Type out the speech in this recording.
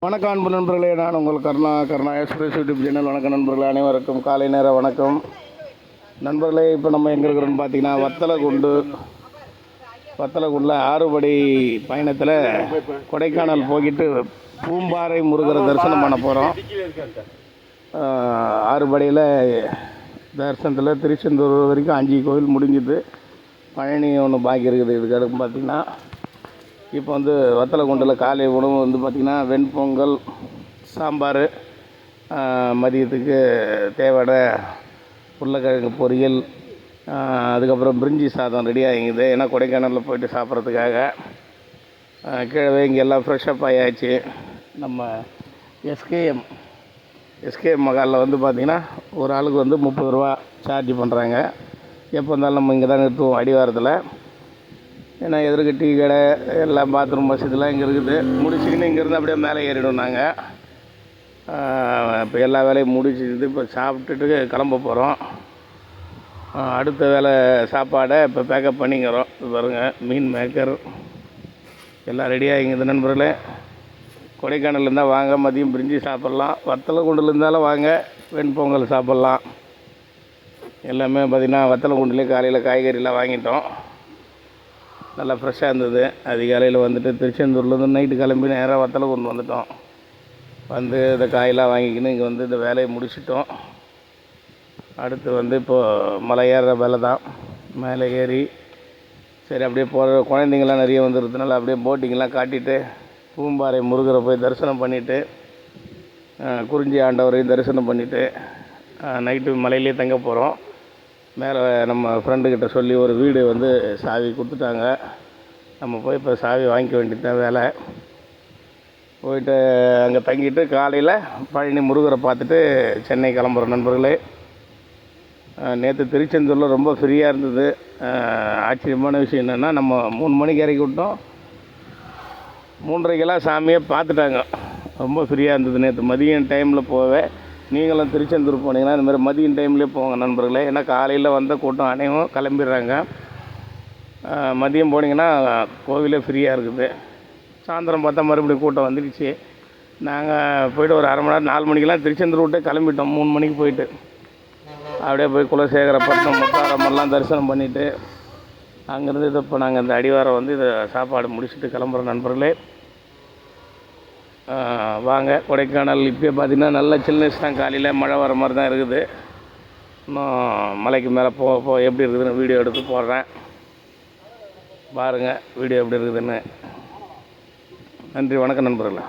வணக்கம் அன்பு நண்பர்களே, நான் உங்கள் கருணா எக்ஸ்பிரஸ் யூடியூப் சேனல். வணக்கம் நண்பர்களே, அனைவருக்கும் காலை நேர வணக்கம் நண்பர்களே. இப்போ நம்ம எங்கே இருக்கிறோன்னு பார்த்தீங்கன்னா வத்தலகுண்டில் ஆறுபடி பயணத்தில் கொடைக்கானல் போய்கிட்டு பூம்பாறை முருகரை தரிசனம் பண்ண போகிறோம். ஆறுபடியில் தரிசனத்தில் திருச்செந்தூர் வரைக்கும் 5 கோவில் முடிஞ்சுது. பழனி ஒன்று பாக்கி இருக்குது. இதுக்கு அடுத்து பார்த்திங்கன்னா இப்போ வத்தலகுண்டில் காலை உணவு பார்த்திங்கன்னா வெண்பொங்கல், சாம்பார், மதியத்துக்கு தேவையான உருளைக்கிழங்கு பொரியல், அதுக்கப்புறம் பிரிஞ்சி சாதம் ரெடி ஆகிங்குது. ஏன்னா கொடைக்கானலில் போய்ட்டு சாப்பிட்றதுக்காக கீழே இங்கே எல்லாம் ஃப்ரெஷ்ஷப் ஆகியாச்சு. நம்ம எஸ்கேஎம் மகாலில் பார்த்திங்கன்னா ஒரு ஆளுக்கு 30 ரூபா சார்ஜ் பண்ணுறாங்க. எப்போ இருந்தாலும் நம்ம இங்கே தான் நிறுத்துவோம் அடிவாரத்தில். ஏன்னா எதிர்க்கு டீ கடை எல்லாம் பாத்ரூம் வசதிலாம் இங்கே இருக்குது. முடிச்சுக்கின்னு இங்கேருந்து அப்படியே மேலே ஏறிடும். நாங்கள் இப்போ எல்லா வேலையும் முடிச்சுட்டு இப்போ சாப்பிட்டுட்டு கிளம்ப போகிறோம். அடுத்த வேலை சாப்பாடை இப்போ பேக்கப் பண்ணிக்கிறோம். பாருங்கள், மீன் மேக்கர் எல்லாம் ரெடியாகிங்குது. நண்பர்களே, கொடைக்கானல் இருந்தால் வாங்க, மதியம் பிரிஞ்சி சாப்பிட்லாம். வத்தலகுண்டில் இருந்தாலும் வாங்க, வெண்பொங்கல் சாப்பிட்லாம். எல்லாமே பார்த்திங்கன்னா வத்தலகுண்டிலே காலையில் காய்கறிலாம் வாங்கிட்டோம். நல்லா ஃப்ரெஷ்ஷாக இருந்தது. அதிகாலையில் திருச்செந்தூர்லேருந்து நைட்டு கிளம்பி நேராக வத்தலகுண்டு வந்துட்டோம். இந்த காயெல்லாம் வாங்கிக்கின்னு இங்கே இந்த வேலையை முடிச்சிட்டோம். அடுத்து இப்போது மலை ஏறுற வேலை தான். மேலே ஏறி சரி அப்படியே போகிற குழந்தைங்கள்லாம் நிறைய வந்துருக்கிறதுனால அப்படியே போட்டிங்கெலாம் காட்டிட்டு பூம்பாறை முருகரை போய் தரிசனம் பண்ணிவிட்டு குறிஞ்சி ஆண்டவரையும் தரிசனம் பண்ணிவிட்டு நைட்டு மலையிலே தங்க போகிறோம். மேலே நம்ம ஃப்ரெண்டுக்கிட்ட சொல்லி ஒரு வீடு சாவி கொடுத்துட்டாங்க. நம்ம போய் இப்போ சாவி வாங்கிக்க வேண்டியதுதான் வேலை. போயிட்டு அங்கே தங்கிட்டு காலையில் பழனி முருகரை பார்த்துட்டு சென்னை கிளம்புறோம். நண்பர்களே, நேற்று திருச்செந்தூரில் ரொம்ப ஃப்ரீயாக இருந்தது. ஆச்சரியமான விஷயம் என்னென்னா, நம்ம 3 மணிக்கு இறக்கி விட்டோம், 3:30க்கெல்லாம் சாமியை பார்த்துட்டாங்க. ரொம்ப ஃப்ரீயாக இருந்தது. நேற்று மதியம் டைமில் போவே. நீங்களும் திருச்செந்தூர் போனீங்கன்னா இந்தமாதிரி மதியம் டைம்லேயே போங்க நண்பர்களே. ஏன்னா காலையில் வந்த கூட்டம் அனைவரும் கிளம்பிடுறாங்க. மதியம் போனீங்கன்னா கோவிலே ஃப்ரீயாக இருக்குது. சாயந்தரம் பார்த்தா மறுபடியும் கூட்டம் வந்துடுச்சு. நாங்கள் போய்ட்டு ஒரு அரை மணி நேரம் 4 மணிக்கெலாம் திருச்செந்தூர் விட்டே கிளம்பிட்டோம். 3 மணிக்கு போயிட்டு அப்படியே போய் குலசேகரப்பட்டினம், முத்தாரம்மெல்லாம் தரிசனம் பண்ணிவிட்டு அங்கேருந்து இப்போ நாங்கள் இந்த அடிவாரம் இதை சாப்பாடு முடிச்சுட்டு கிளம்புறோம். நண்பர்களே, வாங்க. கொடைக்கானல் இப்போ பார்த்திங்கன்னா நல்ல சில்னஸ் தான். காலையில் மழை வர மாதிரி தான் இருக்குது. இன்னும் மலைக்கு மேலே போக எப்படி இருக்குதுன்னு வீடியோ எடுத்து போடுறேன். பாருங்கள் வீடியோ எப்படி இருக்குதுன்னு. நன்றி, வணக்கம் நண்பர்களே.